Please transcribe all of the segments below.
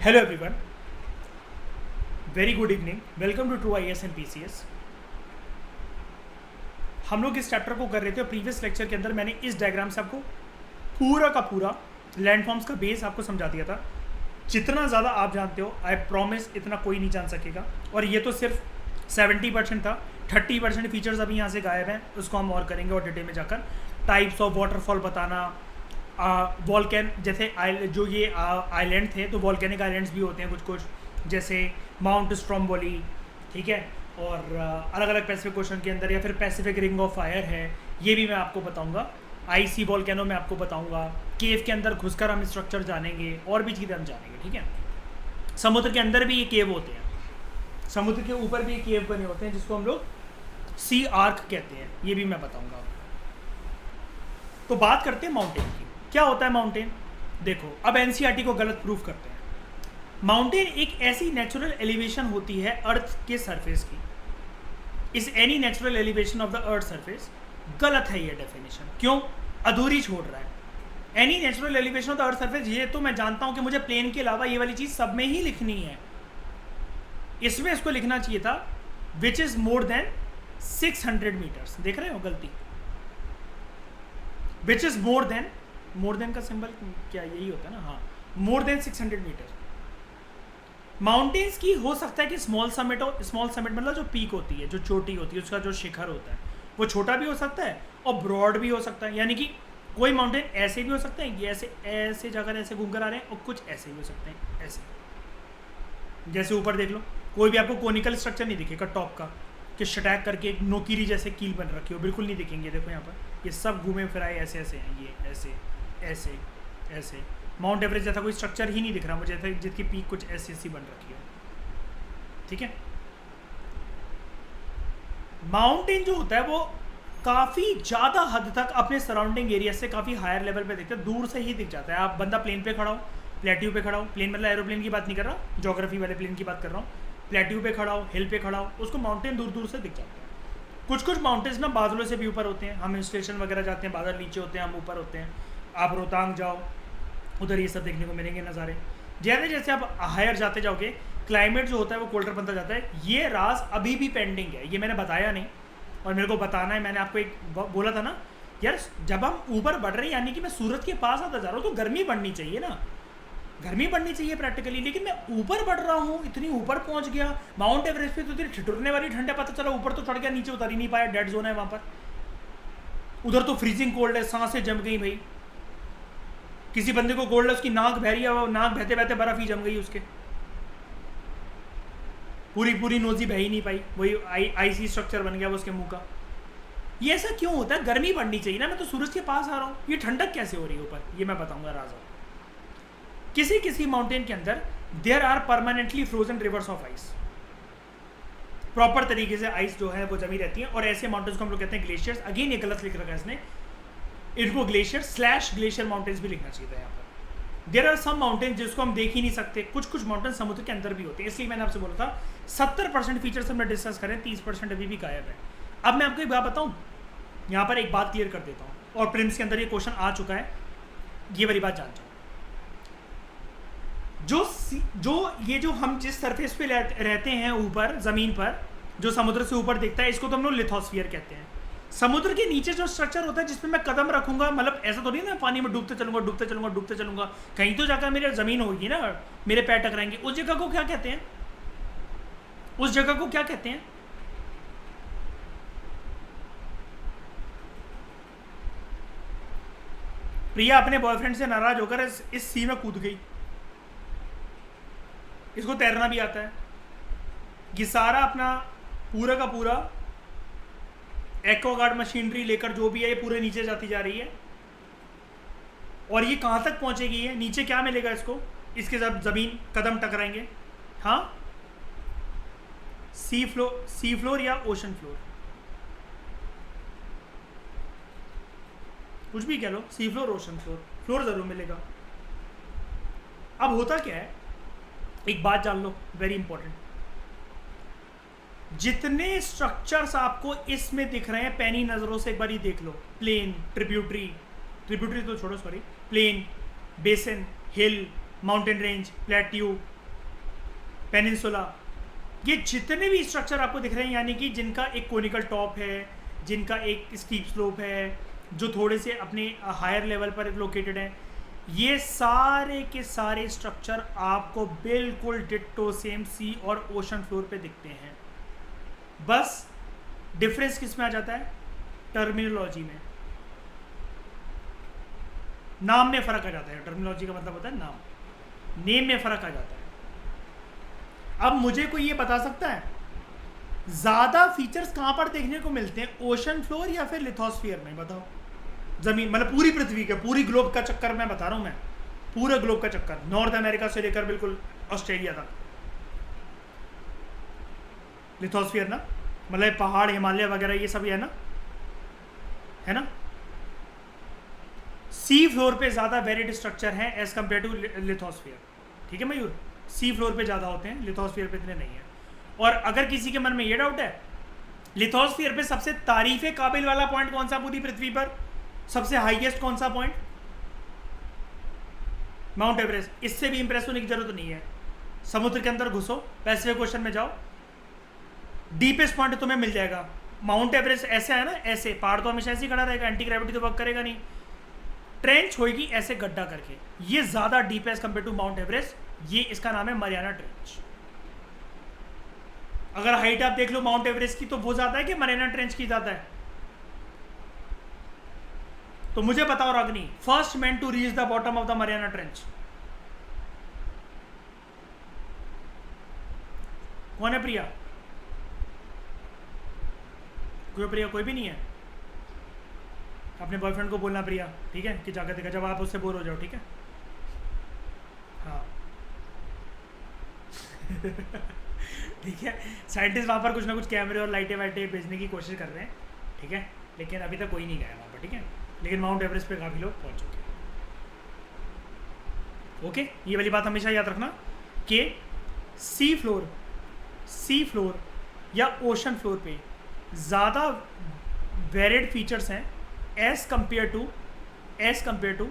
Hello everyone, very good evening. Welcome to True IAS and PCS. हम लोग इस chapter को कर रहे थे और प्रीवियस लेक्चर के अंदर मैंने इस डायग्राम से आपको पूरा का पूरा लैंडफॉर्म्स का बेस आपको समझा दिया था। जितना ज़्यादा आप जानते हो, आई प्रॉमिस इतना कोई नहीं जान सकेगा। और ये तो सिर्फ 70% था। 30% फीचर्स अभी यहाँ से गायब हैं, उसको हम और करेंगे और डिटेल में जाकर। टाइप्स ऑफ वाटरफॉल बताना, वॉल्केन जैसे जो ये आइलैंड थे तो वॉल्केनिक आइलैंड्स भी होते हैं कुछ कुछ, जैसे माउंट स्ट्रोम्बोली, ठीक है। और अलग अलग पैसिफिक ओशन के अंदर, या फिर पैसिफिक रिंग ऑफ फायर है, ये भी मैं आपको बताऊंगा। आईसी वॉल्केनो में आपको बताऊंगा। केव के अंदर घुसकर हम स्ट्रक्चर जानेंगे और भी चीज़ें हम जानेंगे, ठीक है। समुद्र के अंदर भी ये केव होते हैं, समुद्र के ऊपर भी केव बने होते हैं जिसको हम लोग सी आर्क कहते हैं, ये भी मैं बताऊंगा आपको। तो बात करते हैं माउंटेन की। क्या होता है माउंटेन? देखो, अब एनसीईआरटी को गलत प्रूफ करते हैं। माउंटेन एक ऐसी नेचुरल एलिवेशन होती है अर्थ के सरफेस की। इस any natural elevation of the earth surface, गलत है ये डेफिनेशन। क्यों? अधूरी छोड़ रहा है। Any natural elevation of the earth surface, ये तो मैं जानता हूं कि मुझे प्लेन के अलावा ये वाली चीज सब में ही लिखनी है। इसमें इसको लिखना चाहिए था which is more than 600 meters. देख रहे हो गलती। विच इज मोर देन का सिंबल क्या यही होता है ना? हाँ, मोर देन 600 मीटर। माउंटेन्स की हो सकता है कि स्मॉल समिट हो। स्मॉल समिट मतलब जो पीक होती है, जो चोटी होती है, उसका जो शिखर होता है वो छोटा भी हो सकता है और ब्रॉड भी हो सकता है। यानी कि कोई माउंटेन ऐसे भी हो सकते हैं, ये ऐसे ऐसे जाकर ऐसे घूमकर आ रहे हैं, और कुछ ऐसे भी हो सकते हैं, ऐसे। जैसे ऊपर देख लो, कोई भी आपको कोनिकल स्ट्रक्चर नहीं दिखेगा टॉप का कि शटैक करके एक नोकीरी जैसे कील बन रखी हो, बिल्कुल नहीं दिखेंगे। देखो यहाँ पर ये सब घूमे फिराए ऐसे ऐसे हैं, ये ऐसे ऐसे ऐसे। माउंट एवरेस्ट जैसा कोई स्ट्रक्चर ही नहीं दिख रहा मुझे, जिसकी पीक कुछ ऐसी ऐसी बन रखी है, ठीक है। माउंटेन जो होता है वो काफ़ी ज़्यादा हद तक अपने सराउंडिंग एरिया से काफ़ी हायर लेवल पे दिखता है, दूर से ही दिख जाता है। आप बंदा प्लेन पे खड़ा हो, प्लेट्यू पे खड़ा हो, प्लेन मतलब एरोप्लेन की बात नहीं कर रहा, ज्योग्राफी वाले प्लेन की बात कर रहा हूँ। प्लेट्यू पे खड़ा हो, हिल पे खड़ा हो, उसको माउंटेन दूर दूर से दिख जाता है। कुछ कुछ माउंटेन्स ना बादलों से भी ऊपर होते हैं। हम हिल स्टेशन वगैरह जाते हैं, बादल नीचे होते हैं, हम ऊपर होते हैं। आप रोहतांग जाओ, उधर ये सब देखने को मिलेंगे नज़ारे। जैसे जैसे आप हायर जाते जाओगे, क्लाइमेट जो होता है वो कोल्डर बनता जाता है। ये राज अभी भी पेंडिंग है, ये मैंने बताया नहीं और मेरे को बताना है। मैंने आपको एक बोला था ना यार, जब हम ऊपर बढ़ रहे हैं, यानी कि मैं सूरज के पास आता जा रहा हूँ, तो गर्मी बढ़नी चाहिए ना, गर्मी बढ़नी चाहिए प्रैक्टिकली। लेकिन मैं ऊपर बढ़ रहा हूँ, इतनी ऊपर पहुँच गया। माउंट एवरेस्ट पे तो इतनी ठिठुरने वाली ठंड है, पता चला ऊपर तो चढ़ गया, नीचे उतर ही नहीं पाया, डेड जोन है वहाँ पर। उधर तो फ्रीजिंग कोल्ड है, सांसें जम गई भाई। किसी बंदे को कोल्ड है, उसकी नाक बह रही है, वो नाक बहते बहते बर्फ ही जम गई उसके, पूरी पूरी नोजी बह ही नहीं पाई, वही आईसी स्ट्रक्चर बन गया वो उसके मुंह का। ये ऐसा क्यों होता है? गर्मी बढ़नी चाहिए ना, मैं तो सूरज के पास आ रहा हूँ, ये ठंडक कैसे हो रही है ऊपर, ये मैं बताऊंगा राजा। किसी किसी माउंटेन के अंदर there are permanently frozen rivers of ice, proper तरीके से आइस जो है वो जमी रहती है। और ऐसे माउंटेन्स को हम लोग कहते हैं ग्लेशियर्स। अगेन ये गलत लिख रखा है इसने, इनको ग्लेशियर माउंटेन्स भी लिखना चाहिए था यहाँ पर। देयर आर सम माउंटेन जिसको हम देख ही नहीं सकते। कुछ कुछ माउंटेन समुद्र के अंदर भी होते हैं, इसलिए मैंने आपसे बोला था 70% फीचर्स हमने डिस्कस करें, 30% अभी भी गायब है। अब मैं आपको एक बात बताऊँ, यहाँ पर एक बात क्लियर कर देता हूँ, और प्रिम्स के अंदर ये क्वेश्चन आ चुका है, ये वाली बात जान जाओ। जो हम जिस सरफेस पे रहते हैं ऊपर ज़मीन पर, जो समुद्र से ऊपर दिखता है, इसको तो हम लोग लिथोस्फीयर कहते हैं। समुद्र के नीचे जो स्ट्रक्चर होता है जिसमें मैं कदम रखूंगा, मतलब ऐसा तो नहीं ना पानी में डूबते चलूंगा डूबते चलूंगा डूबते चलूंगा, कहीं तो जाकर मेरी ज़मीन होगी ना, मेरे पैर टकराएंगे। उस जगह को क्या कहते हैं? उस जगह को क्या कहते हैं? प्रिया अपने बॉयफ्रेंड से नाराज होकर इस सी में कूद गई। इसको तैरना भी आता है। ये सारा अपना पूरा का पूरा एक्वागार्ड मशीनरी लेकर जो भी है, ये पूरे नीचे जाती जा रही है। और ये कहाँ तक पहुँचेगी? है नीचे क्या मिलेगा इसको? इसके जब ज़मीन कदम टकराएंगे, हाँ, सी फ्लोर या ओशन फ्लोर, कुछ भी कह लो, sea floor ocean floor, floor ज़रूर मिलेगा। अब होता क्या है, एक बात जान लो, वेरी इंपॉर्टेंट। जितने स्ट्रक्चर्स आपको इसमें दिख रहे हैं, पैनी नज़रों से एक बार ही देख लो। प्लेन, ट्रिब्यूटरी तो छोड़ो, सॉरी, प्लेन, बेसिन, हिल, माउंटेन रेंज, प्लेट्यू, पेनिनसुला, ये जितने भी स्ट्रक्चर आपको दिख रहे हैं यानी कि जिनका एक कोनिकल टॉप है, जिनका एक स्टीप स्लोप है, जो थोड़े से अपने हायर लेवल पर लोकेटेड हैं, ये सारे के सारे स्ट्रक्चर आपको बिल्कुल डिट्टो सेम सी और ओशन फ्लोर पे दिखते हैं। बस डिफरेंस किस में आ जाता है? टर्मिनोलॉजी में, नाम में फ़र्क आ जाता है। टर्मिनोलॉजी का मतलब होता है नाम, नेम में फ़र्क आ जाता है। अब मुझे कोई ये बता सकता है ज़्यादा फीचर्स कहाँ पर देखने को मिलते हैं, ओशन फ्लोर या फिर लिथोस्फीयर में? बताओ। ज़मीन मतलब पूरी पृथ्वी का, पूरी ग्लोब का चक्कर मैं बता रहा हूँ, मैं पूरा ग्लोब का चक्कर, नॉर्थ अमेरिका से लेकर बिल्कुल ऑस्ट्रेलिया तक। लिथोस्फीयर ना, मतलब पहाड़, हिमालय वगैरह ये सब है ना, है ना। सी फ्लोर पे ज़्यादा वेरिड स्ट्रक्चर हैं एज कम्पेयर टू लिथोस्फीयर, ठीक है मयूर? सी फ्लोर पे ज़्यादा होते हैं, लिथोस्फीयर पे इतने नहीं है। और अगर किसी के मन में ये डाउट है, लिथोस्फीयर पे सबसे तारीफ़ काबिल वाला पॉइंट कौन सा पूरी पृथ्वी पर, सबसे हाईएस्ट कौन सा पॉइंट? Mount Everest. इससे भी इंप्रेस होने की जरूरत नहीं है। समुद्र के अंदर घुसो, पैसिफिक ओशन में जाओ, डीपेस्ट पॉइंट तुम्हें मिल जाएगा। माउंट एवरेस्ट ऐसे है ना, ऐसे पहाड़ तो हमेशा ऐसे ही खड़ा रहेगा, एंटी ग्रेविटी तो वर्क करेगा नहीं, ट्रेंच होगी ऐसे गड्ढा करके। ये ज़्यादा डीप है कंपेयर टू माउंट एवरेस्ट, ये इसका नाम है मरियाना ट्रेंच। अगर हाइट आप देख लो माउंट एवरेस्ट की तो वो ज़्यादा है कि मरियाना ट्रेंच की ज़्यादा है? तो मुझे बताओ Ragini, first man to reach the bottom of the Mariana Trench कौन है? प्रिया? कोई प्रिया? कोई भी नहीं है? अपने बॉयफ्रेंड को बोलना प्रिया, ठीक है, कि जाकर देखा जब आप उससे बोर हो जाओ, ठीक है? हाँ ठीक है। साइंटिस्ट वहाँ पर कुछ ना कुछ कैमरे और लाइटें वाइटें भेजने की कोशिश कर रहे हैं, ठीक है, लेकिन अभी तक कोई नहीं गया वहाँ पर, ठीक है। लेकिन माउंट एवरेस्ट पे काफ़ी लोग पहुँच चुके हैं। ओके, ये वाली बात हमेशा याद रखना कि सी फ्लोर या ओशन फ्लोर पे ज़्यादा वेरिड फीचर्स हैं एज कंपेयर टू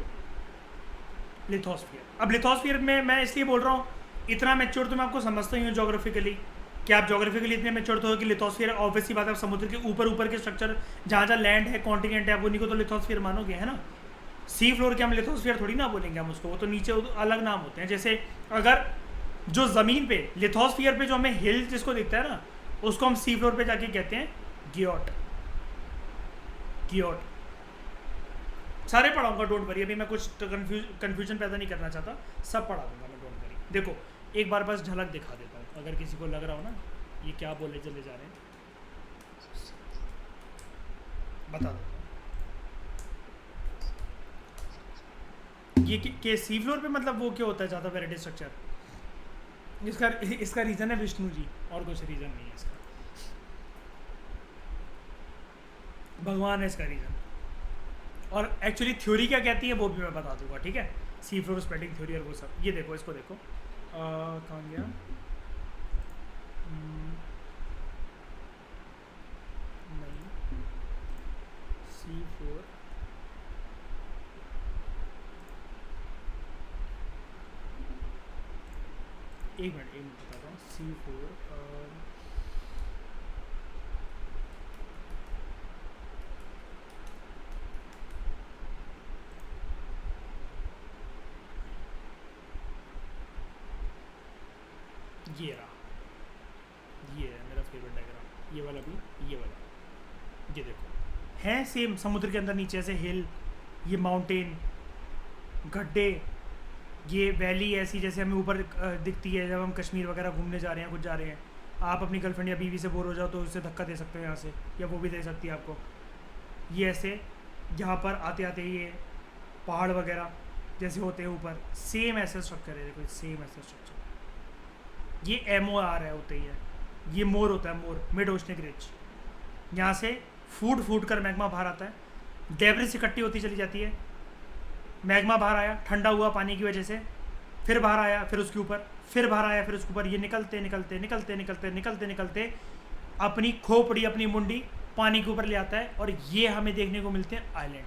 लिथोस्फीयर। अब लिथोस्फीयर में मैं इसलिए बोल रहा हूँ, इतना मैच्योर तो मैं आपको समझता ही हूँ जोग्राफिकली, कि आप जोग्राफिकली इतने मैच्योर तो हो कि लिथोस्फीयर ऑब्वियसली बात है, समुद्र के ऊपर के स्ट्रक्चर जहाँ जहाँ लैंड है, कॉन्टिनेंट है, आप उन्हीं को तो लिथोस्फीयर मानोगे, है ना। सी फ्लोर के हम लिथोस्फीयर थोड़ी ना बोलेंगे हम उसको, वो तो नीचे अलग नाम होते हैं। जैसे अगर जो ज़मीन पे लिथोस्फीयर पे जो हमें हिल जिसको दिखता है ना, उसको हम सी फ्लोर पे जाके कहते हैं गियोट। सारे पढ़ाऊंगा, डोंट वरी। अभी मैं कुछ कंफ्यूजन पैदा नहीं करना चाहता, सब पढ़ा दूंगा मैं, डोंट वरी। देखो एक बार बस झलक दिखा देता हूँ, अगर किसी को लग रहा हो ना ये क्या बोले चले जा रहे हैं, बता दो। ये के सी फ्लोर पे मतलब वो क्या होता है ज़्यादा वेराइटी स्ट्रक्चर? इसका रीज़न है विष्णु जी, और कुछ रीज़न नहीं है इसका, भगवान है इसका रीज़न। और एक्चुअली थ्योरी क्या कहती है वो भी मैं बता दूंगा, ठीक है, सी फ्लोर स्प्रेडिंग थ्योरी और वो सब। ये देखो, इसको देखो, कहाँ गया, नहीं, सी फ्लोर, एक मिनट बताता हूँ। सी फ्लोर ये रहा, ये है मेरा फेवरेट डायग्राम, ये वाला भी, ये वाला, ये देखो है सेम समुद्र के अंदर नीचे ऐसे हिल, ये माउंटेन, गड्ढे, ये वैली ऐसी जैसे हमें ऊपर दिखती है जब हम कश्मीर वगैरह घूमने जा रहे हैं, कुछ जा रहे हैं। आप अपनी गर्लफ्रेंड या बीवी से बोर हो जाओ तो उससे धक्का दे सकते हो यहाँ से, या वो भी दे सकती है आपको। ये ऐसे यहाँ पर आते आते ये पहाड़ वगैरह जैसे होते हैं ऊपर, सेम ऐसा स्ट्रक्चर है, देखो सेम ऐसा स्ट्रक्चर। ये MOR है, होते ही है, ये मोर होता है, मोर, मिड ओशनिक रिज। यहाँ से फूट कर मैग्मा बाहर आता है, डेब्रिस इकट्ठी होती चली जाती है, मैग्मा बाहर आया ठंडा हुआ पानी की वजह से, फिर बाहर आया, फिर उसके ऊपर, फिर बाहर आया, फिर उसके ऊपर, ये निकलते अपनी खोपड़ी, अपनी मुंडी पानी के ऊपर ले आता है, और ये हमें देखने को मिलते हैं आइलैंड।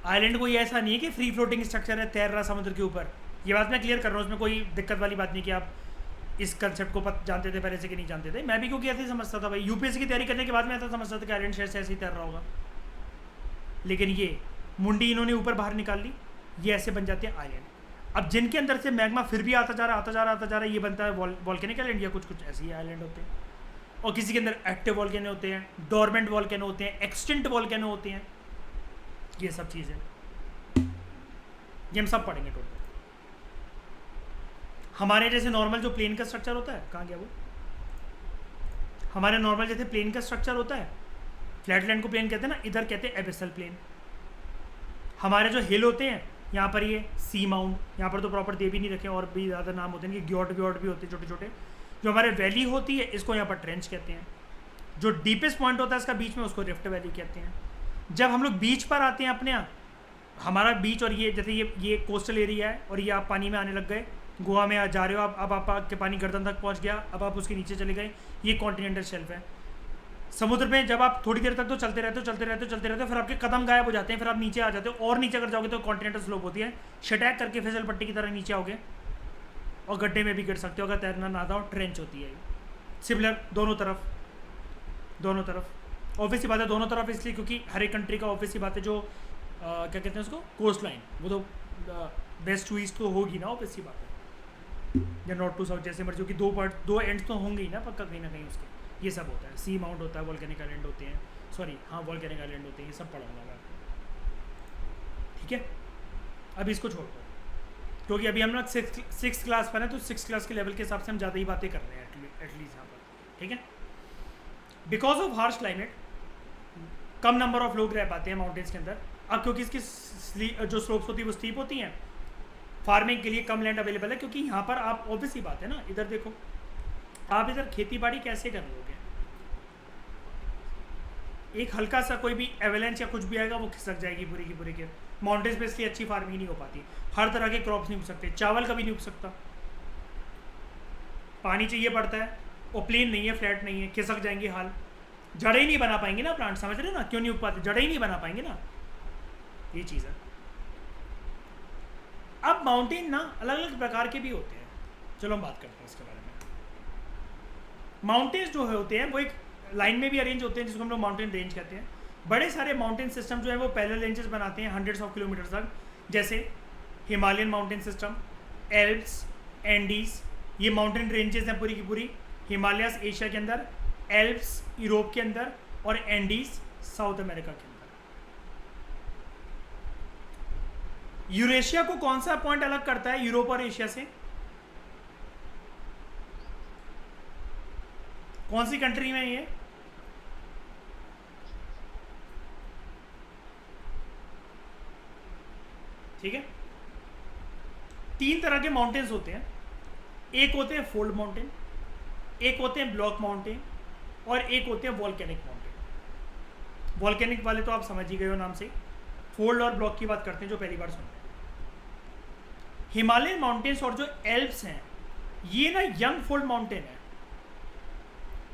आइलैंड कोई ऐसा नहीं है कि फ्री फ्लोटिंग स्ट्रक्चर है, तैर रहा समुद्र के ऊपर। ये बात मैं क्लियर कर रहा हूँ, उसमें कोई दिक्कत वाली बात नहीं कि आप इस कंसेप्ट को जानते थे पहले से कि नहीं जानते थे? मैं भी क्योंकि ऐसे ही समझता था भाई, यूपीएससी की तैयारी करने के बाद मैं ऐसा समझता था कि आइलैंड शेयर से ऐसे ही तैर रहा होगा, लेकिन ये मुंडी इन्होंने ऊपर बाहर निकाल ली, ये ऐसे बन जाते हैं आइलैंड। अब जिनके अंदर से मैग्मा फिर भी आता जा रहा है, ये बनता है वॉल्केनिक आइलैंड, या कुछ ऐसे ही आइलैंड होते हैं। और किसी के अंदर एक्टिव वॉल्केनो होते हैं, डोरमेंट वॉल्केनो होते हैं, एक्सटिंक्ट वॉल्केनो होते हैं, ये सब चीज़ें ये हम सब पढ़ेंगे टोटल। हमारे जैसे नॉर्मल जो प्लेन का स्ट्रक्चर होता है, कहाँ गया वो, हमारे नॉर्मल जैसे प्लेन का स्ट्रक्चर होता है, फ्लैटलैंड को प्लेन कहते हैं ना, इधर कहते हैं एबिसल प्लेन। हमारे जो हिल होते हैं, यहाँ पर ये सी माउंट, यहाँ पर तो प्रॉपर दे भी नहीं रखे, और भी ज़्यादा नाम होते हैं, कि ग्योट व्योट भी होते हैं छोटे छोटे। जो हमारे वैली होती है, इसको यहाँ पर ट्रेंच कहते हैं। जो डीपेस्ट पॉइंट होता है इसका बीच में, उसको रिफ्ट वैली कहते हैं। जब हम लोग बीच पर आते हैं अपने यहाँ, हमारा बीच और ये जैसे ये कोस्टल एरिया है, और ये आप पानी में आने लग गए, गोवा में जा रहे हो आप, अब आपके पानी गर्दन तक पहुँच गया, अब आप उसके नीचे चले गए, ये कॉन्टिनेंटल शेल्फ है। समुद्र में जब आप थोड़ी देर तक तो चलते रहते हो, फिर आपके कदम गायब हो जाते हैं, फिर आप नीचे आ जाते हो, और नीचे अगर जाओगे तो कॉन्टिनेंटल स्लोप होती है, शटैक करके फिसल पट्टी की तरह नीचे आओगे, और गड्ढे में भी गिर सकते हो अगर तैरना ना आता हो। ट्रेंच होती है सिमिलर दोनों तरफ। ऑब्वियसली बात है दोनों तरफ, इसलिए क्योंकि हर एक कंट्री का ऑब्वियसली बात है जो क्या कहते हैं उसको, कोस्ट लाइन, वो तो वेस्ट टू ईस्ट तो होगी ना, ऑब्वियसली बात है, या नॉर्थ टू साउथ जैसे मर्जी, क्योंकि दो एंड्स तो होंगे ही ना पक्का कहीं ना कहीं उसके। ये सब होता है, सी माउंट होता है, वॉल्केनिक आइलैंड होते हैं, वॉल्केनिक आइलैंड होते हैं, ये सब पढ़ाऊंगा मैं, ठीक है। अभी इसको छोड़ दो, क्योंकि अभी हम लोग सिक्स क्लास पर हैं, तो सिक्स क्लास के लेवल के हिसाब से हम ज़्यादा ही बातें कर रहे हैं एटलीस्ट यहाँ पर, ठीक है। Because of harsh climate come number of लोग रह पाते हैं माउंटेन्स के अंदर। अब क्योंकि इसकी जो स्लोप्स होती है वो स्टीप होती हैं, फार्मिंग के लिए कम लैंड अवेलेबल है, क्योंकि यहाँ पर आप ऑब्वियसली बात है ना, इधर देखो आप इधर खेती बाड़ी कैसे कर लोगे, एक हल्का सा कोई भी एवेलेंस या कुछ भी आएगा वो खिसक जाएगी पूरी की पूरी के। माउंटेन्स पे इसलिए अच्छी फार्मिंग नहीं हो पाती, हर तरह के क्रॉप्स नहीं उग सकते, चावल कभी नहीं उग सकता, पानी चाहिए पड़ता है, और प्लेन नहीं है, फ्लैट नहीं है, खिसक जाएंगे हाल, जड़ें ही नहीं बना पाएंगे ना प्लांट, समझ रहे हो ना, क्यों नहीं उग पाते, जड़ें ही नहीं बना पाएंगे ना, ये चीज़ है। अब माउंटेन ना अलग अलग प्रकार के भी होते हैं, चलो हम बात करते हैं इसके बारे में। माउंटेन्स जो होते हैं वो एक लाइन में भी अरेंज होते हैं, जिसको हम लोग माउंटेन रेंज कहते हैं। बड़े सारे माउंटेन सिस्टम जो है वो पैरेलल रेंजेस बनाते हैं हंड्रेड्स ऑफ किलोमीटर तक, जैसे Himalayan mountain system, Alps, Andes, ये माउंटेन रेंजेस हैं पूरी की पूरी। हिमालयस एशिया के अंदर, एल्प्स यूरोप के अंदर, और एंडीज साउथ अमेरिका के अंदर। यूरेशिया को कौन सा पॉइंट अलग करता है यूरोप और एशिया से? कौन सी कंट्री में ये? ठीक है, तीन तरह के माउंटेन्स होते हैं, एक होते हैं फोल्ड माउंटेन, एक होते हैं ब्लॉक माउंटेन, और एक होते हैं वॉल्केनिक माउंटेन। वॉल्केनिक वाले तो आप समझ ही गए हो नाम से, फोल्ड और ब्लॉक की बात करते हैं जो पहली बार सुनते हैं। हिमालयन माउंटेन्स और जो एल्प्स हैं ये ना यंग फोल्ड माउंटेन है,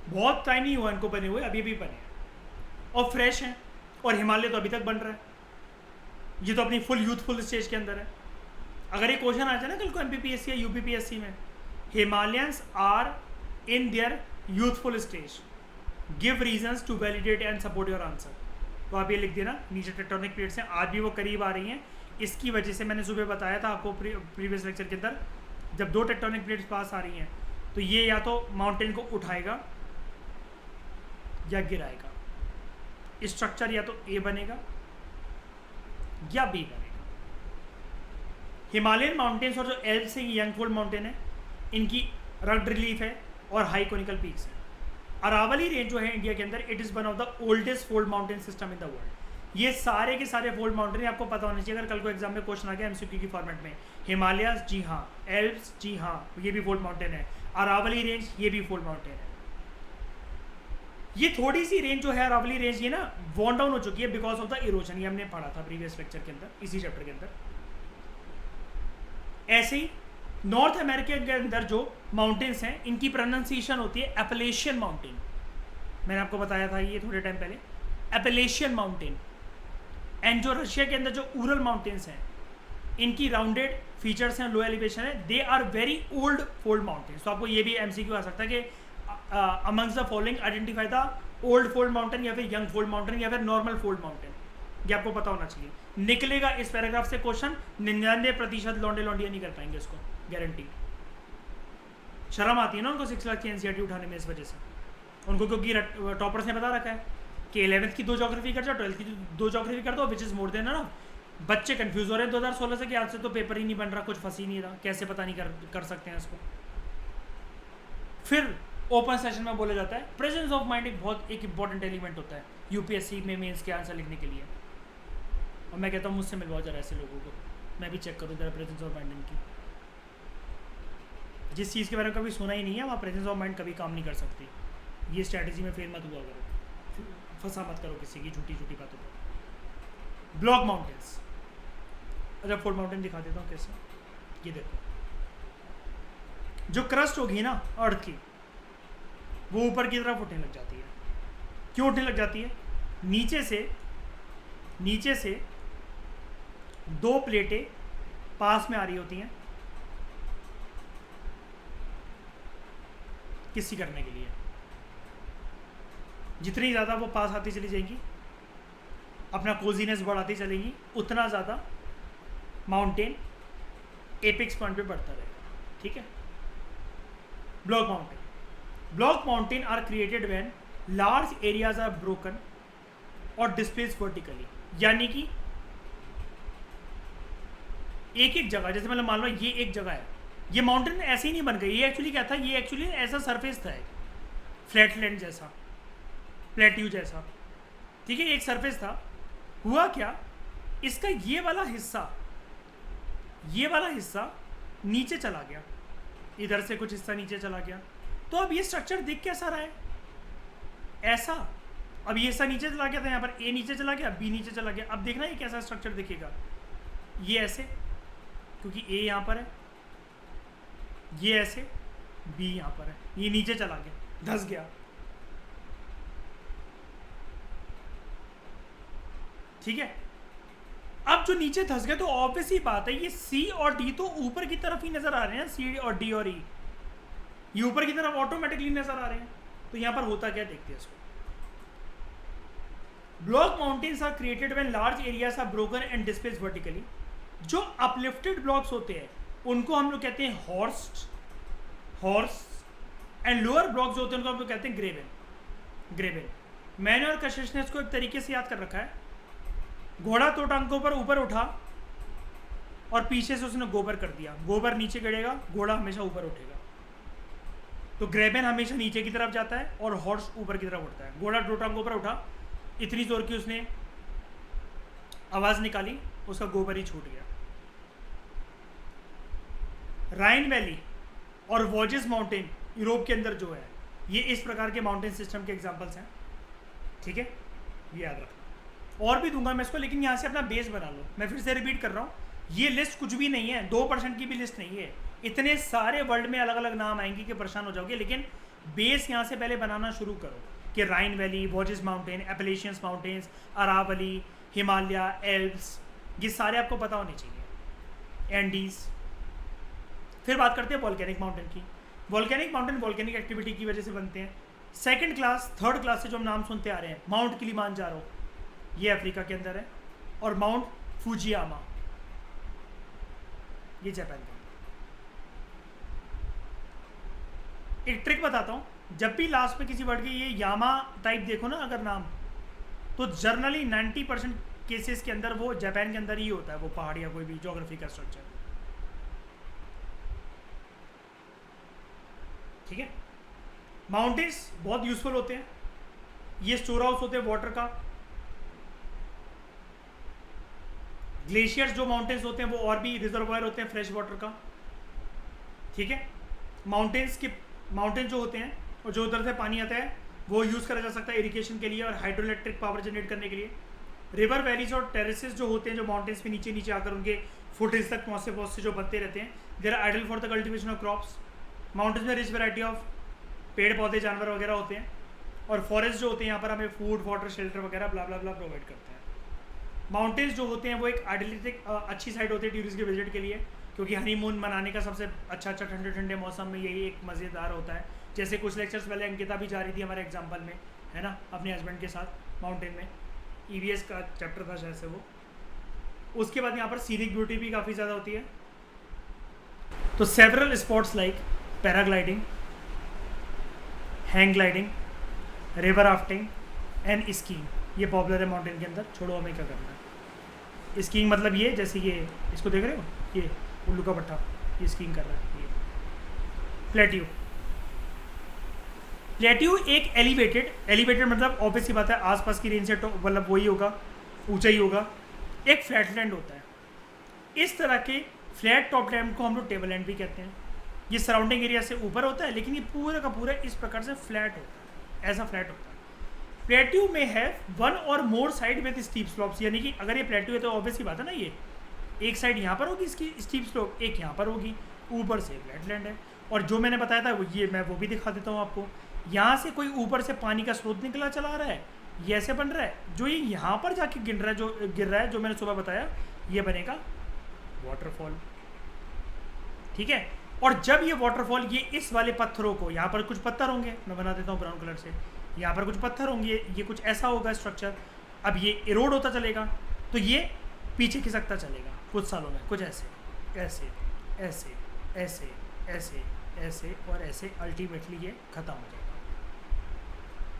बहुत टाइम नहीं हुआ इनको बने हुए, अभी भी बने हैं और फ्रेश हैं, और हिमालय तो अभी तक बन रहा है, ये तो अपनी फुल यूथफुल स्टेज के अंदर है। अगर ये क्वेश्चन आ जाए ना कल को एमपीपीएससी या यूपीपीएससी में, Himalayans are in their youthful stage, give reasons to validate and support your answer, तो आप ये लिख देना नीचे। टेक्टोनिक प्लेट्स हैं, आज भी वो करीब आ रही हैं, इसकी वजह से मैंने सुबह बताया था आपको प्रीवियस लेक्चर के अंदर, जब दो टेक्टोनिक प्लेट्स पास आ रही हैं तो ये या तो माउंटेन को उठाएगा या गिराएगा, स्ट्रक्चर या तो ए बनेगा या बी बनेगा। हिमालयन माउंटेन्स और जो एल्प्स हैं, यंग फोल्ड माउंटेन है, इनकी रग्ड रिलीफ है और हाई कोनिकल पीक्स हैं। अरावली रेंज जो है इंडिया के अंदर, it is one of the oldest fold mountain system in the world. ये सारे के सारे फोल्ड माउंटेन आपको पता होना चाहिए, अगर कल को एग्जाम में क्वेश्चन आ गया एमसीक्यू की फॉर्मेट में। हिमालयस जी हाँ, एल्प्स जी हाँ, ये भी फोल्ड माउंटेन है। अरावली रेंज ये भी फोल्ड माउंटेन है। ये थोड़ी सी रेंज जो है अरावली रेंज, ये ना वॉन डाउन हो चुकी है बिकॉज ऑफ द इरोजन, ये हमने पढ़ा था प्रीवियस लेक्चर के अंदर, इसी चैप्टर के अंदर। ऐसे ही नॉर्थ अमेरिका के अंदर जो माउंटेन्स हैं, इनकी प्रोनाउंसिएशन होती है एपलेशियन माउंटेन। मैंने आपको बताया था ये थोड़े टाइम पहले, एपलेशियन माउंटेन। एंड जो रशिया के अंदर जो उरल माउंटेन्स हैं, इनकी राउंडेड फीचर्स हैं, लो एलिवेशन है, they are very old fold mountains. तो आपको ये भी एमसीक्यू आ सकता है कि amongst the following identify the old fold mountain या फिर यंग फोल्ड माउंटेन या फिर नॉर्मल फोल्ड माउंटेन, ये आपको पता होना चाहिए। निकलेगा इस पैराग्राफ से क्वेश्चन, 99% लौंडे लौंडिया नहीं कर पाएंगे इसको, गारंटी। शर्म आती है ना उनको 6 लाख की एनसीईआरटी उठाने में इस वजह से उनको, क्योंकि टॉपर्स ने बता रखा है कि 11th की 2 ज्योग्राफी कर जाओ, 12th की 2 ज्योग्राफी कर दो, विच इज मोर देन ना। बच्चे कंफ्यूज हो रहे हैं 2016 से कि आज से तो पेपर ही नहीं बन रहा, कुछ फंस ही नहीं रहा, कैसे पता नहीं कर सकते हैं इसको। फिर ओपन सेशन में बोला जाता है प्रेजेंस ऑफ माइंड एक इंपॉर्टेंट एलिमेंट होता है यूपीएससी में मेंस के आंसर लिखने के लिए। और मैं कहता हूँ मुझसे मिलवाओ जरा ऐसे लोगों को, मैं भी चेक करूँ जरा प्रेजेंस ऑफ माइंड इनकी। जिस चीज़ के बारे में कभी सुना ही नहीं है वहाँ प्रेजेंस ऑफ माइंड कभी काम नहीं कर सकती। ये स्ट्रैटेजी में फेल मत हुआ करो, फंसा मत करो किसी की झूठी झूठी बातों पर। ब्लॉक माउंटेन्स, अच्छा फोल्ड माउंटेन दिखा देता हूँ कैसे। ये देखो, जो क्रस्ट होगी ना अर्थ की, वो ऊपर की तरफ उठने लग जाती है। क्यों उठने लग जाती है? नीचे से 2 प्लेटें पास में आ रही होती हैं किसी करने के लिए। जितनी ज़्यादा वो पास आती चली जाएंगी, अपना कोजीनेस बढ़ाती चलेंगी, उतना ज़्यादा माउंटेन एपेक्स पॉइंट पे बढ़ता रहेगा। ठीक है। Block mountain are created when large areas are broken और डिस्प्लेस वर्टिकली। यानी कि एक जगह, जैसे मतलब मान लो ये एक जगह है, ये माउंटेन ऐसे ही नहीं बन गई। ये एक्चुअली क्या था, ये एक्चुअली ऐसा सरफेस था, एक फ्लैटलैंड जैसा, प्लेट्यू जैसा। ठीक है, एक सरफेस था। हुआ क्या, इसका ये वाला हिस्सा नीचे चला गया, इधर से कुछ हिस्सा नीचे चला गया। तो अब ये स्ट्रक्चर दिख कैसा रहा है, ऐसा। अब ये हिस्सा नीचे चला गया था, यहाँ पर ए नीचे चला गया, बी नीचे चला गया। अब देखना ये कैसा स्ट्रक्चर दिखेगा, ये ऐसे, क्योंकि ए यहाँ पर है, ये ऐसे, बी यहाँ पर है, ये नीचे चला गया, धंस गया। ठीक है। अब जो नीचे धंस गया, तो ऑब्वियस ही बात है ये सी और डी तो ऊपर की तरफ ही नजर आ रहे हैं, सी और डी और ई, ये ऊपर की तरफ ऑटोमेटिकली नजर आ रहे हैं। तो यहां पर होता क्या, देखते हैं इसको। Block mountains are created when large areas are broken and displace vertically. जो अपलिफ्टेड ब्लॉक्स होते हैं उनको हम लोग कहते हैं हॉर्स एंड लोअर ब्लॉक्स जो होते हैं उनको हम लोग कहते हैं ग्रेवेन। मैंने और कशिश ने इसको एक तरीके से याद कर रखा है। घोड़ा 2 टांगों पर ऊपर उठा और पीछे से उसने गोबर कर दिया, गोबर नीचे गिरेगा, घोड़ा हमेशा ऊपर उठेगा। तो ग्रेबेन हमेशा नीचे की तरफ जाता है और हॉर्स ऊपर की तरफ उठता है। घोड़ा 2 टांगों पर उठा, इतनी जोर की उसने आवाज निकाली, उसका गोबर ही छूट गया। राइन वैली और वॉजेस माउंटेन यूरोप के अंदर जो है, ये इस प्रकार के माउंटेन सिस्टम के एग्जांपल्स हैं। ठीक है, ये याद रखना। और भी दूंगा मैं इसको, लेकिन यहाँ से अपना बेस बना लो। मैं फिर से रिपीट कर रहा हूँ, ये लिस्ट कुछ भी नहीं है, 2% की भी लिस्ट नहीं है। इतने सारे वर्ल्ड में अलग अलग नाम आएंगे कि परेशान हो जाओगे, लेकिन बेस यहाँ से पहले बनाना शुरू करो कि Rhine valley, Vosges mountain, Appalachians mountains, Aravalli, Himalaya, Alps, ये सारे आपको पता होने चाहिए, एंडीज। फिर बात करते हैं वॉल्केनिक माउंटेन की। वॉल्केनिक माउंटेन वॉल्केनिक एक्टिविटी की वजह से बनते हैं। 2nd क्लास 3rd क्लास से जो हम नाम सुनते आ रहे हैं, माउंट किलिमांजारो, ये अफ्रीका के अंदर है, और माउंट फुजियामा, ये जापान का। एक ट्रिक बताता हूँ, जब भी लास्ट में किसी वर्ड के ये यामा टाइप देखो ना अगर नाम, तो जर्नली 90% केसेस के अंदर वो जापान के अंदर ही होता है, वो पहाड़ या कोई भी ज्योग्राफी का स्ट्रक्चर। ठीक है। माउंटेन्स बहुत यूजफुल होते हैं, ये स्टोर हाउस होते हैं वाटर का। ग्लेशियर्स जो माउंटेन्स होते हैं वो और भी रिजर्वायर होते हैं फ्रेश वाटर का। ठीक है। माउंटेन जो होते हैं और जो उधर से पानी आता है वो यूज़ करा जा सकता है इरिगेशन के लिए और हाइड्रोइलेक्ट्रिक पावर जनरेट करने के लिए। रिवर वैलीज और टेरेसेस जो होते हैं, जो माउंटेन्स पे नीचे नीचे आकर उनके फुटेज तक पहुँचते जो बनते रहते हैं, there are ideal for the cultivation of crops. Mountains में रिच वैरायटी ऑफ पेड़ पौधे जानवर वगैरह होते हैं, और फॉरेस्ट जो होते हैं यहाँ पर हमें फूड वाटर शेल्टर वगैरह ब्ला ब्ला ब्ला प्रोवाइड करते हैं। माउंटेन्स जो होते हैं वो एक आइडियलिस्टिक अच्छी साइड होती है टूरिस्ट के विजिट के लिए, क्योंकि हनीमून मनाने का सबसे अच्छा ठंडे ठंडे मौसम में यही एक मज़ेदार होता है। जैसे कुछ लेक्चर्स पहले अंकिता भी जा रही थी हमारे एग्जाम्पल में, है ना, अपने हस्बैंड के साथ माउंटेन में, EVS का चैप्टर था शायद से वो। उसके बाद यहाँ पर सीनिक ब्यूटी भी काफ़ी ज़्यादा होती है। तो several spots like paragliding, hang gliding, river rafting and skiing, ये पॉपुलर है माउंटेन के अंदर। छोड़ो हमें क्या करना है। स्कीइंग मतलब ये, जैसे ये इसको देख रहे हो, ये उल्लू का पट्टा, ये स्कीइंग कर रहा है। ये प्लेट्यू, प्लेट्यू एक एलिवेटेड मतलब ऑब्वियस सी बात है आसपास की रेंज से मतलब वही होगा, ऊंचा ही होगा। एक फ्लैटलैंड होता है। इस तरह के फ्लैट टॉप लैंड को हम लोग टेबल लैंड भी कहते हैं। ये सराउंडिंग एरिया से ऊपर होता है, लेकिन ये पूरा का पूरा इस प्रकार से फ्लैट होता है, ऐसा फ्लैट होता है। प्लेट्यू में है वन और more side with steep slopes, यानी कि अगर ये प्लेट्यू है तो ऑब्वियस ही बात है ना, ये एक साइड यहाँ पर होगी इसकी स्टीप स्लोप, एक यहाँ पर होगी, ऊपर से फ्लैटलैंड है। और जो मैंने बताया था वो ये मैं वो भी दिखा देता हूँ आपको। यहाँ से कोई ऊपर से पानी का स्रोत निकला चला रहा है, ये ऐसे बन रहा है, जो ये यहाँ पर जाके गिर रहा है जो मैंने सुबह बताया, ये बनेगा वाटरफॉल। ठीक है। और जब ये वाटरफॉल ये इस वाले पत्थरों को, यहाँ पर कुछ पत्थर होंगे, मैं बना देता हूँ ब्राउन कलर से, यहाँ पर कुछ पत्थर होंगे, ये कुछ ऐसा होगा स्ट्रक्चर। अब ये इरोड होता चलेगा तो ये पीछे खिसकता चलेगा कुछ सालों में, कुछ ऐसे ऐसे ऐसे ऐसे ऐसे ऐसे और ऐसे, अल्टीमेटली ये ख़त्म हो जाएगा।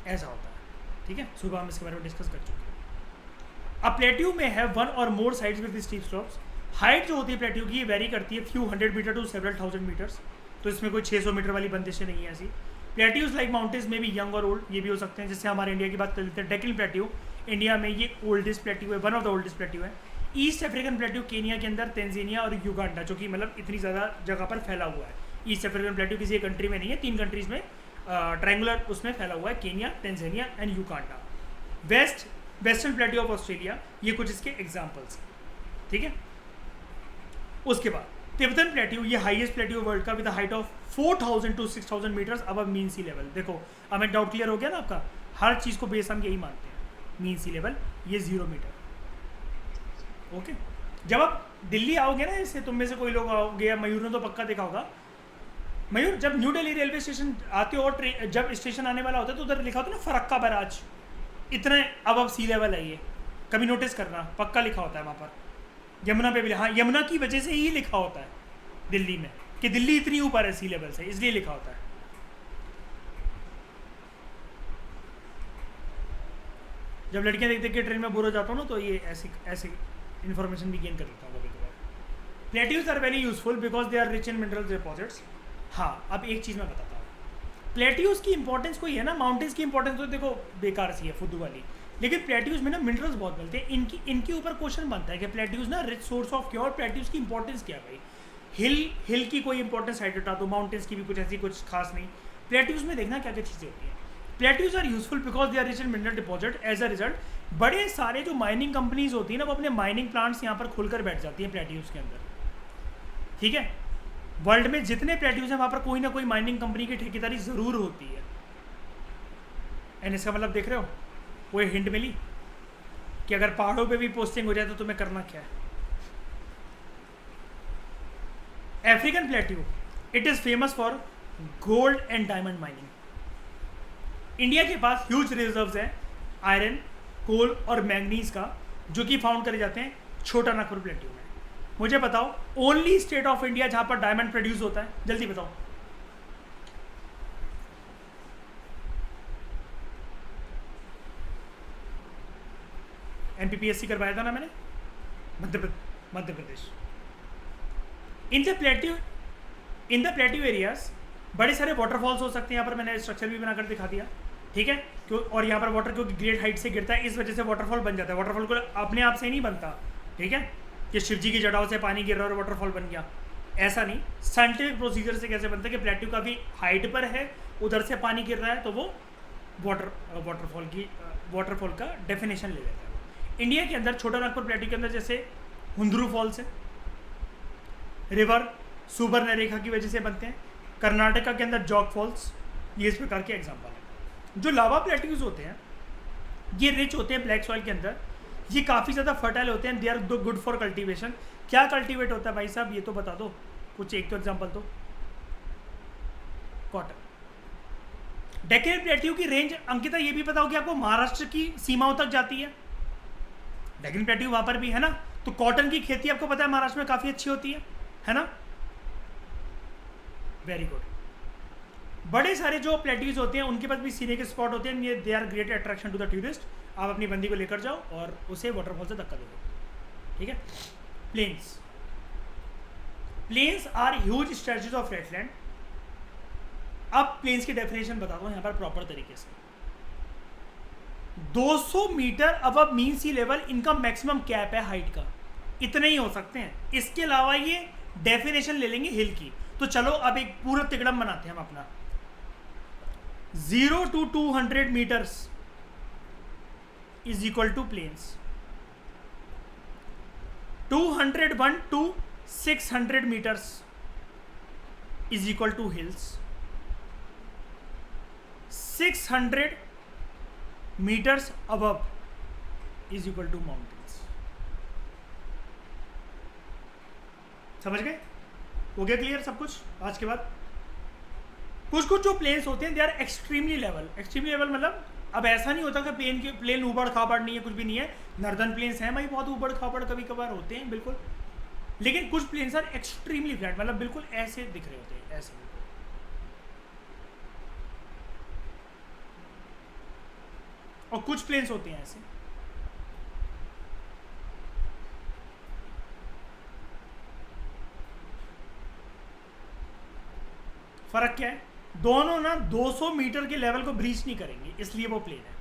ऐसा होता है। ठीक है, सुबह हम इसके बारे में डिस्कस कर चुके हैं। अब प्लेट्यू में है वन और more sides with steep slopes. Height जो होती है प्लेट्यू की ये वेरी करती है few 100 metre to several 1000 metres, तो इसमें कोई 600 मीटर वाली बंदिशें नहीं है ऐसी। प्लेट्यूज लाइक माउंटेन्स में भी यंग और ओल्ड, ये भी हो सकते हैं। जैसे हमारे इंडिया की बात कर लेते हैं, डेक्कन प्लेट्यू इंडिया में ये ओल्डेस्ट प्लेट्यू है, one of the oldest plateau है। ईस्ट अफ्रीकन प्लेट्यू केनिया के अंदर, तंजानिया और युगांडा, जो कि मतलब इतनी ज़्यादा जगह पर फैला हुआ है। ईस्ट अफ्रीकन प्लेट्यू किसी एक कंट्री में नहीं है, 3 कंट्रीज़ में ट्रायंगुलर उसमें फैला हुआ है, Kenya, Tanzania and Uganda. Western plateau of Australia, ये कुछ इसके एग्जाम्पल्स हैं। ठीक है। उसके बाद तिब्बतन प्लेट्यू, ये हाईएस्ट प्लेट्यू वर्ल्ड का with height of 4000 to 6000 meters above mean sea level. देखो हमें डाउट क्लियर हो गया ना आपका, हर चीज़ को बेस हम यही मानते हैं, मीन सी लेवल ये 0 मीटर। ओके। जब आप दिल्ली आओगे ना, इससे तुम में से कोई लोग आओगे, या मयूर ने तो पक्का देखा होगा, मयूर जब न्यू दिल्ली रेलवे स्टेशन आते हो और जब स्टेशन आने वाला होता है तो उधर लिखा होता है ना फरक्का बैराज, इतने अबव सी लेवल है ये, कभी नोटिस करना, पक्का लिखा होता है वहाँ पर। यमुना पे भी, हाँ यमुना की वजह से ही लिखा होता है दिल्ली में कि दिल्ली इतनी ऊपर है सी लेवल से, इसलिए लिखा होता है। जब लड़कियां देख देख के ट्रेन में बोर हो जाता हूँ ना, तो ये ऐसी इन्फॉर्मेशन भी गेन कर लेता हूँ कभी कभार। Plateaus are very useful because they are rich in mineral deposits. हाँ, अब एक चीज़ मैं बताता हूँ, प्लेट्यूज की इंपॉर्टेंस कोई है ना, माउंटेन्स की इंपॉर्टेंस तो देखो बेकार सी है, फुद्दू वाली, लेकिन प्लेट्यूज में ना मिनरल्स बहुत मिलते हैं। इनके ऊपर क्वेश्चन बनता है कि प्लेट्यूज ना रिच सोर्स ऑफ क्या, और प्लेट्यूज की इंपॉर्टेंस क्या है भाई। हिल की कोई इंपॉर्टेंस साइड हटा दो, माउंटेन्स की भी कुछ ऐसी कुछ खास नहीं। प्लेट्यूज में देखना क्या क्या चीज़ें होती हैं। Plateaus are useful because they are rich in mineral deposit. As a result बड़े सारे जो माइनिंग कंपनीज होती है ना, वो अपने माइनिंग प्लांट्स यहाँ पर खुलकर बैठ जाती हैं प्लेट्यूज के अंदर। ठीक है। वर्ल्ड में जितने प्लेट्यूज हैं वहाँ पर कोई ना कोई माइनिंग कंपनी की ठेकेदारी ज़रूर होती है। एंड इसका मतलब देख रहे हो, वो हिंट मिली कि अगर पहाड़ों पे भी पोस्टिंग हो जाए तो तुम्हें करना क्या है। African plateau, it is famous for gold and diamond mining. India के पास ह्यूज रिजर्व्स हैं आयरन, कोल और मैंगनीज का, जो कि फाउंड करे जाते हैं छोटा नागपुर प्लेट्यू में। मुझे बताओ ओनली स्टेट ऑफ इंडिया जहां पर डायमंड प्रोड्यूस होता है, जल्दी बताओ। एमपीपीएससी करवाया था ना मैंने, Madhya Pradesh. In the plateau areas बड़े सारे वाटरफॉल्स हो सकते हैं। यहाँ पर मैंने स्ट्रक्चर भी बनाकर दिखा दिया। ठीक है। क्यों, और यहाँ पर वाटर क्योंकि ग्रेट हाइट से गिरता है, इस वजह से वाटरफॉल बन जाता है। वाटरफॉल को अपने आप से नहीं बनता। ठीक है, कि शिव जी की जटाओं से पानी गिर रहा और वाटरफॉल बन गया, ऐसा नहीं। साइंटिफिक प्रोसीजर से कैसे बनता है कि प्लेट्यू काफ़ी हाइट पर है, उधर से पानी गिर रहा है, तो वो वाटरफॉल का डेफिनेशन ले लेता है। इंडिया के अंदर छोटा नागपुर प्लेट्यू के अंदर जैसे हुंदरू फॉल्स है, रिवर सुबर्णरेखा की वजह से बनते हैं। कर्नाटका के अंदर जॉग फॉल्स, ये इस प्रकार के एग्जाम्पल हैं। जो लावा प्लेट्यूज होते हैं ये रिच होते हैं ब्लैक सॉइल के अंदर। ये काफ़ी ज़्यादा फर्टाइल होते हैं, they are good for cultivation. क्या कल्टीवेट होता है भाई साहब, ये तो बता दो कुछ, एक तो एग्जाम्पल दो। कॉटन। डेक्कन प्लेट्यू की रेंज अंकिता ये भी बताओ कि आपको महाराष्ट्र की सीमाओं तक जाती है। डेक्कन प्लेट्यू वहां पर भी है ना, तो कॉटन की खेती आपको पता है महाराष्ट्र में काफ़ी अच्छी होती है ना। Very good. बड़े सारे जो प्लेट्यूज होते हैं उनके पास भी सीनिक स्पॉट होते हैं, ये they are great attraction to the tourist. आप अपनी बंदी को लेकर जाओ और उसे वाटरफॉल से धक्का दे दो, ठीक है। Plains, plains are huge stretches of wetland. अब प्लेन्स की डेफिनेशन बताता हूँ यहाँ पर प्रॉपर तरीके से। 200 metre above mean sea level इनका मैक्सिमम कैप है हाइट का, इतने ही हो सकते हैं। इसके अलावा ये डेफिनेशन ले लेंगे हिल की। तो चलो अब एक पूरा तिकड़म बनाते हैं हम अपना। 0 to 200 meters is equal to plains. 201 to 600 meters is equal to hills. 600 meters above is equal to mountains. समझ गए? हो गया क्लियर सब कुछ आज के बाद? कुछ कुछ जो प्लेन्स होते हैं they are extremely level. Extremely level मतलब अब ऐसा नहीं होता कि प्लेन ऊबड़ खाबड़ नहीं है, कुछ भी नहीं है। नॉर्दर्न प्लेन्स हैं भाई बहुत ऊबड़ खाबड़ कभी कभार होते हैं बिल्कुल, लेकिन कुछ प्लेन्स आर एक्सट्रीमली फ्लैट, मतलब बिल्कुल ऐसे दिख रहे होते हैं, ऐसे। और कुछ प्लेन्स होते हैं ऐसे। फर्क क्या है? दोनों ना 200 मीटर के लेवल को ब्रीच नहीं करेंगे, इसलिए वो प्लेन है।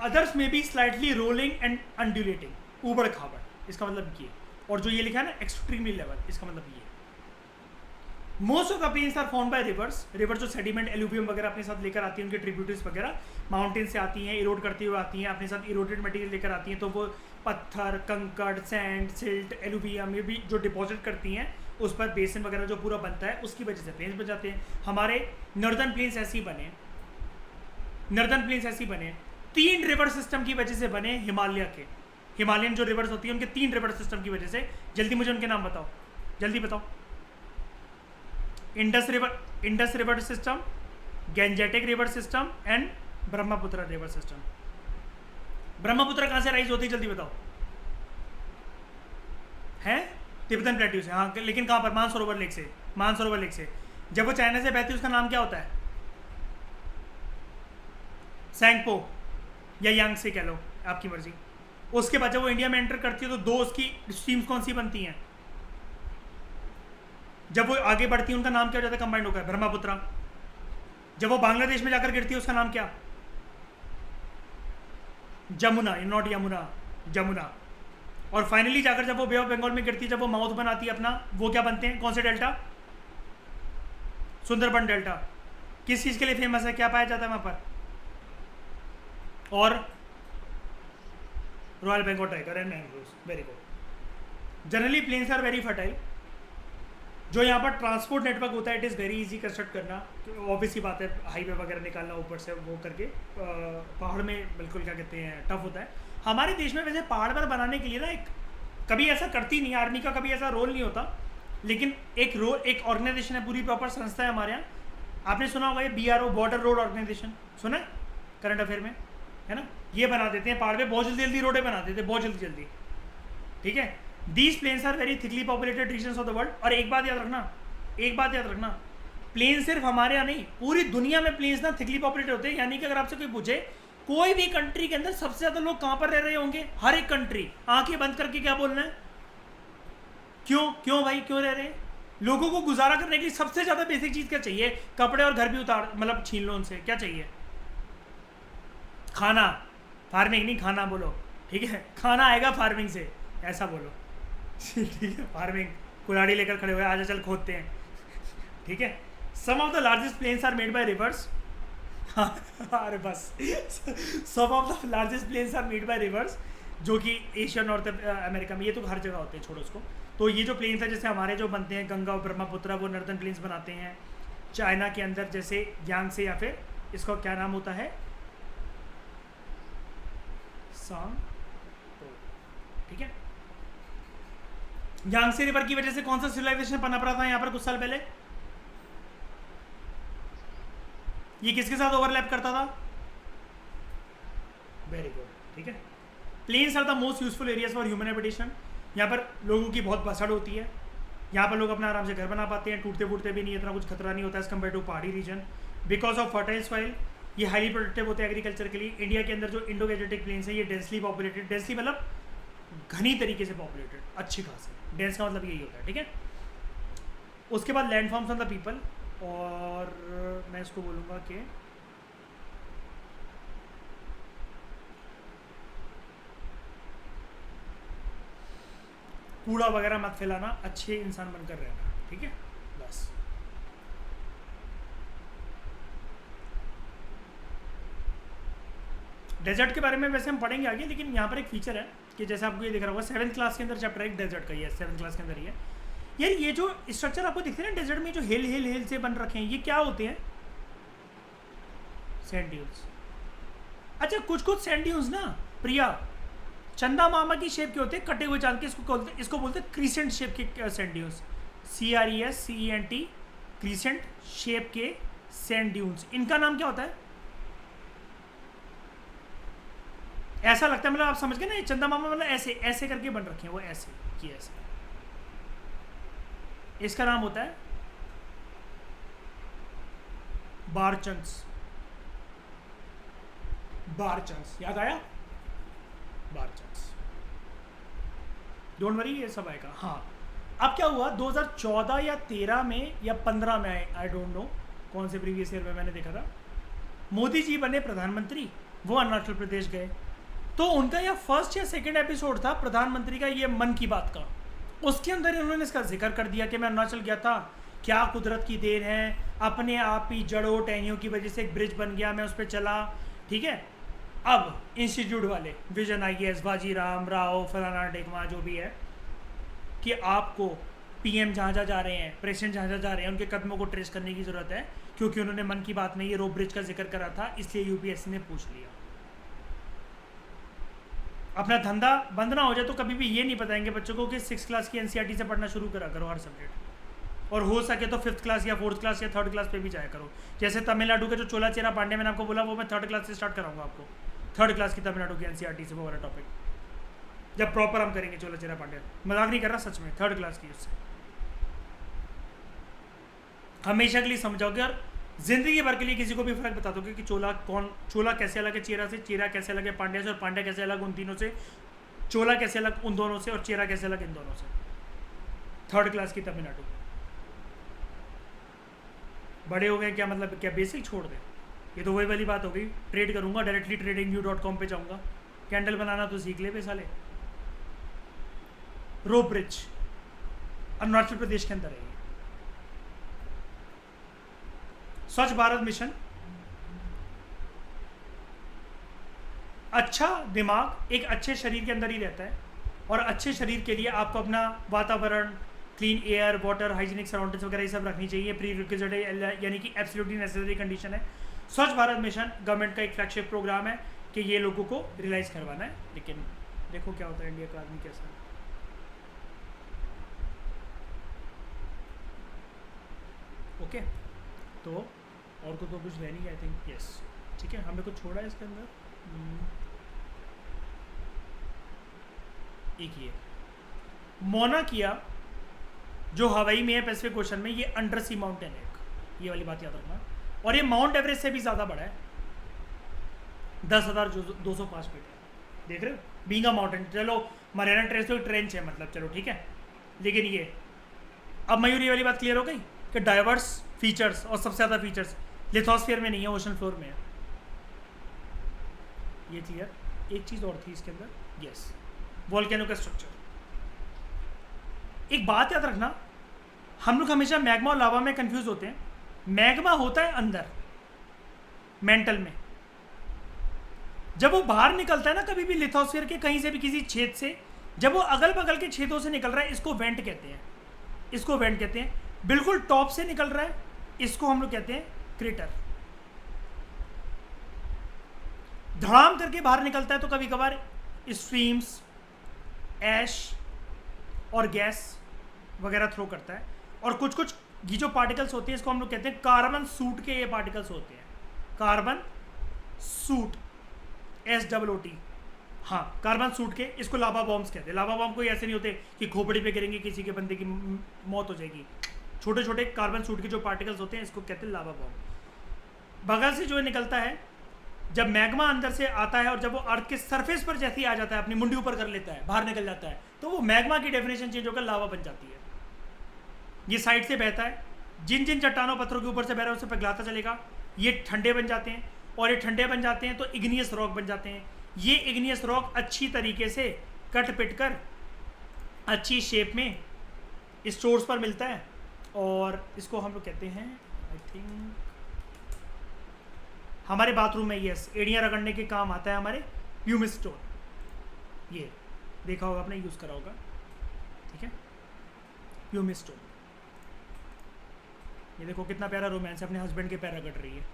अदर्स में be slightly rolling and undulating, ऊबड़ खाबड़, इसका मतलब ये। और जो ये लिखा है ना एक्सट्रीमली लेवल, इसका मतलब ये। Most of the plains are found by rivers. River जो सेडिमेंट एलुवियम वगैरह अपने साथ लेकर आती है, उनके ट्रिब्यूटरीज वगैरह माउंटेन से आती हैं, इरोड करती हुई आती हैं, अपने साथ इरोडेड मटेरियल लेकर आती हैं। तो वो पत्थर, कंकड़, सैंड, सिल्ट, एलुवियम ये भी जो डिपॉजिट करती हैं, उस पर बेसिन वगैरह जो पूरा बनता है, उसकी वजह से प्लेन्स बन जाते हैं। हमारे नॉर्दर्न प्लेन्स ऐसे ही बने, नॉर्दर्न प्लेन्स ऐसे ही बने 3 रिवर सिस्टम की वजह से बने। हिमालय के, हिमालयन जो रिवर्स होती है उनके 3 रिवर सिस्टम की वजह से। जल्दी मुझे उनके नाम बताओ, जल्दी बताओ। Indus river system, Gangetic river system and Brahmaputra river system. Brahmaputra कहाँ से राइज होती है जल्दी बताओ? है तिब्बतन प्लेट्यू से, हाँ, लेकिन कहाँ पर? मानसरोवर लेक से। मानसरोवर लेक से जब वो चाइना से बहती है उसका नाम क्या होता है? सैंगपो या यांग से कह लो, आपकी मर्जी। उसके बाद जब वो इंडिया में एंटर करती है तो 2 उसकी स्ट्रीम्स कौन सी बनती हैं? जब वो आगे बढ़ती है उनका नाम क्या हो जाता है कंबाइंड होकर? ब्रह्मपुत्र। जब वो बांग्लादेश में जाकर गिरती है उसका नाम क्या? जमुना, नॉट यमुना, जमुना। और फाइनली जाकर जब वो बे ऑफ बंगाल में गिरती है, जब वो माउथ बनाती है अपना, वो क्या बनते हैं? कौन से डेल्टा? सुंदरबन डेल्टा। किस चीज के लिए फेमस है? क्या पाया जाता है वहां पर? और royal Bengal tiger and mangroves. Very good. Generally plains are very fertile. जो यहाँ पर ट्रांसपोर्ट नेटवर्क होता है it is very easy construct करना। ऑब्वियसली बात है, हाईवे वगैरह निकालना ऊपर से वो करके पहाड़ में बिल्कुल क्या कहते हैं टफ होता है। हमारे देश में वैसे पहाड़ पर बनाने के लिए ना एक कभी ऐसा करती नहीं, आर्मी का कभी ऐसा रोल नहीं होता, लेकिन एक ऑर्गेनाइजेशन है, पूरी प्रॉपर संस्था है हमारे यहाँ। आपने सुना होगा ये BRO, बॉर्डर रोड ऑर्गेनाइजेशन, सुना है करंट अफेयर में, है ना? ये बना देते हैं पहाड़ पे, बहुत जल्दी जल्दी रोडें बना देते हैं, बहुत जल्दी जल्दी, ठीक है। These plains are very thickly populated regions of the world. और एक बात याद रखना, प्लेन सिर्फ हमारे यहाँ नहीं, पूरी दुनिया में प्लेन्स ना थिकली पॉपुलेटेड होते हैं। यानी कि अगर आपसे कोई पूछे कोई भी कंट्री के अंदर सबसे ज़्यादा लोग कहाँ पर रह रहे होंगे, हर एक कंट्री आंखें बंद करके क्या बोलना है? क्यों भाई, क्यों रह रहे हैं? लोगों को गुजारा करने के लिए सबसे ज़्यादा बेसिक चीज़ क्या चाहिए? कपड़े और घर भी उतार, मतलब छीन लो उनसे, क्या चाहिए? खाना। फार्मिंग नहीं, खाना बोलो, ठीक है? खाना आएगा फार्मिंग से, ऐसा बोलो, ठीक है? फार्मिंग, कुल्हाड़ी लेकर खड़े हुए, आजा चल खोदते हैं, ठीक है? Some of the largest plains are made by rivers. अरे बस, some of the largest plains are made by rivers, जो कि एशिया, नॉर्थ अमेरिका में, ये तो हर जगह होते हैं, छोड़ो उसको। तो ये जो प्लेन्स है जैसे हमारे जो बनते हैं गंगा और ब्रह्मपुत्र, वो नॉर्दर्न प्लेन्स बनाते हैं। चाइना के अंदर जैसे यांग से, या फिर इसका क्या नाम होता है, सांग, ठीक है। यांगसे रिवर की वजह से कौन सा सिविलाइजेशन पनप रहा था यहाँ पर कुछ साल पहले? ये किसके साथ ओवरलैप करता था? वेरी गुड, ठीक है। Plains are the most useful areas for human habitation. यहाँ पर लोगों की बहुत बसड़ होती है, यहाँ पर लोग अपना आराम से घर बना पाते हैं, टूटते फूटते भी नहीं, इतना कुछ खतरा नहीं होता एज कम्पेयर टू पहाड़ी region. Because of fertile soil ये हाईली प्रोडक्टिव होते हैं एग्रीकल्चर के लिए। इंडिया के अंदर जो इंडो गैजेटिक प्लेन्स है ये डेंसली पॉपुलेटेड, डेंसली मतलब घनी तरीके से पॉपुलेटेड, अच्छी खासी। डेंस का मतलब यही होता है, ठीक है। उसके बाद land forms on the people, और मैं इसको बोलूँगा कि कूड़ा वगैरह मत फैलाना, अच्छे इंसान बनकर रहना, ठीक है, बस। डेजर्ट के बारे में वैसे हम पढ़ेंगे आगे, लेकिन यहाँ पर एक फीचर है कि जैसे आपको ये दिख रहा होगा 7th क्लास के अंदर चैप्टर एक डेजर्ट का ही है, 7th क्लास के अंदर ही है। यार ये जो स्ट्रक्चर आपको दिखते हैं ना डेजर्ट में, जो हिल हिल हिल से बन रखे हैं, ये क्या होते हैं? Sand dunes. अच्छा, कुछ कुछ सैंड ड्यून्स ना प्रिया चंदा मामा की शेप के होते हैं, कटे हुए चांद के, इसको बोलते हैं क्रीसेंट शेप के sand dunes. CRESCENT, crescent shape के सैंड ड्यून्स। इनका नाम क्या होता है? ऐसा लगता है, मतलब आप समझ गए ना, ये चंदा मामा मतलब ऐसे ऐसे करके बन रखे हैं, वो ऐसे कि ऐसे। इसका नाम होता है बारचंक्स। बारचंक्स याद आया? बारचंक्स, डोंट वरी, ये सब आएगा। हाँ, अब क्या हुआ 2014 या 13 में या 15 में, आई डोंट नो कौन से प्रीवियस ईयर में मैंने देखा था, मोदी जी बने प्रधानमंत्री, वो अरुणाचल प्रदेश गए, तो उनका यह फर्स्ट या सेकंड एपिसोड था प्रधानमंत्री का, ये मन की बात का। उसके अंदर उन्होंने इसका जिक्र कर दिया कि मैं अरुणाचल गया था, क्या कुदरत की देन है, अपने आप ही जड़ों टहनियों की वजह से एक ब्रिज बन गया, मैं उस पर चला, ठीक है। अब इंस्टीट्यूट वाले विजन IAS, बाजीराम राव, फलाना टेकमा जो भी है, कि आपको PM जहाँ जहाँ जा रहे हैं, प्रेसिडेंट जहाँ जहाँ जा रहे हैं, उनके कदमों को ट्रेस करने की ज़रूरत है, क्योंकि उन्होंने मन की बात में ये रोप ब्रिज का जिक्र करा था, इसलिए UPSC ने पूछ लिया। अपना धंधा बंद ना हो जाए तो कभी भी ये नहीं बताएंगे बच्चों को कि 6th क्लास की NCERT से पढ़ना शुरू करा करो हर सब्जेक्ट, और हो सके तो 5th क्लास या 4th क्लास या 3rd क्लास पे भी जाया करो। जैसे तमिलनाडु के जो चोला चेरा पांडे मैंने आपको बोला, वो मैं 3rd क्लास से स्टार्ट कराऊंगा आपको, 3rd क्लास की तमिलनाडु की NCERT से वो वाला टॉपिक, जब प्रॉपर हम करेंगे चोला चेरा पांडे। मजाक नहीं कर रहा, सच में 3rd क्लास की, उससे हमेशा के लिए समझाओगे और जिंदगी भर के लिए किसी को भी फर्क बता दोगे कि चोला कैसे अलग है चेरा से, चेरा कैसे अलग है पांड्या से, और पांड्या कैसे अलग उन तीनों से, चोला कैसे अलग उन दोनों से, और चेरा कैसे अलग इन दोनों से। 3rd क्लास की तमिलनाडु। बड़े हो गए क्या मतलब, क्या बेसिक छोड़ दे? ये तो वही वाली बात हो गई, ट्रेड करूंगा डायरेक्टली tradingview.com पे जाऊंगा, कैंडल बनाना तो सीख ले पे साले। रोप ब्रिज अरुणाचल प्रदेश के अंदर है। स्वच्छ भारत मिशन, अच्छा दिमाग एक अच्छे शरीर के अंदर ही रहता है, और अच्छे शरीर के लिए आपको अपना वातावरण, clean air, water, hygienic surroundings वगैरह ये सब रखनी चाहिए, प्री रिक्विजिट है, यानी कि एब्सोल्युटली नेसेसरी कंडीशन है। स्वच्छ भारत मिशन गवर्नमेंट का एक फ्लैगशिप प्रोग्राम है कि ये लोगों को रियलाइज करवाना है, लेकिन देखो क्या होता है इंडिया का आदमी कैसा है। ओके, तो और को तो कुछ है नहीं, आई थिंक यस, ठीक है। हमें कुछ छोड़ा है इसके अंदर, एक ये मोना किया जो हवाई में है पैसिफिक ओशन में, ये अंडर सी माउंटेन है एक, ये वाली बात याद रखना। और ये माउंट एवरेस्ट से भी ज़्यादा बड़ा है, 10,205 फीट है, देख रहे हो, बीइंग अ माउंटेन। चलो मरियाना ट्रेंच तो ट्रेंच है मतलब, चलो ठीक है, लेकिन ये अब मयूर ये वाली बात क्लियर हो गई कि डाइवर्स फीचर्स और सबसे ज़्यादा फीचर्स लिथोस्फीयर में नहीं है, ओशन फ्लोर में है, ये क्लियर। एक चीज़ और थी इसके अंदर, यस, वोल्केनो का स्ट्रक्चर। एक बात याद रखना, हम लोग हमेशा मैग्मा और लावा में कंफ्यूज होते हैं। मैग्मा होता है अंदर मेंटल में, जब वो बाहर निकलता है ना कभी भी लिथोस्फीयर के कहीं से भी किसी छेद से, जब वो अगल बगल के छेदों से निकल रहा है, इसको वेंट कहते हैं, इसको वेंट कहते हैं। बिल्कुल टॉप से निकल रहा है, इसको हम लोग कहते हैं क्रेटर। धड़ाम करके बाहर निकलता है तो कभी कभार स्ट्रीम्स, ऐश और गैस वगैरह थ्रो करता है। और कुछ कुछ ये जो पार्टिकल्स होते हैं इसको हम लोग कहते हैं कार्बन सूट के ये पार्टिकल्स होते हैं, कार्बन सूट, SOOT। हाँ, कार्बन सूट के, इसको लावा बॉम्ब्स कहते हैं। लावा बॉम्ब कोई ऐसे नहीं होते कि खोपड़ी पे गिरेंगे किसी के बंदे की मौत हो जाएगी। छोटे छोटे कार्बन सूट के जो पार्टिकल्स होते हैं इसको कहते हैं लावा बॉम्ब। बगल से जो निकलता है, जब मैग्मा अंदर से आता है और जब वो अर्थ के सरफेस पर जैसे ही आ जाता है, अपनी मुंडी ऊपर कर लेता है, बाहर निकल जाता है, तो वो मैग्मा की डेफिनेशन चेंज होकर लावा बन जाती है। ये साइड से बहता है, जिन जिन चट्टानों पत्थरों के ऊपर से बह रहा है उसे पिघलाता चलेगा, ये ठंडे बन जाते हैं, और ये ठंडे बन जाते हैं तो इग्नियस रॉक बन जाते हैं। ये इग्नियस रॉक अच्छी तरीके से कट पिट कर अच्छी शेप में स्टोर्स पर मिलता है, और इसको हम लोग कहते हैं, आई थिंक हमारे बाथरूम में, यस, एड़ियाँ रगड़ने के काम आता है हमारे प्यूमिस स्टोन। ये देखा होगा आपने, यूज़ करा होगा, ठीक है, प्यूमिस स्टोन। ये देखो कितना प्यारा रोमांस है, अपने हस्बैंड के पैर रगड़ रही है।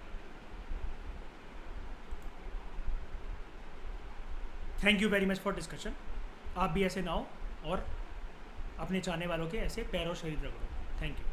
Thank you very much for discussion. आप भी ऐसे ना हो और अपने चाहने वालों के ऐसे पैर और शरीर रगड़ो। Thank you.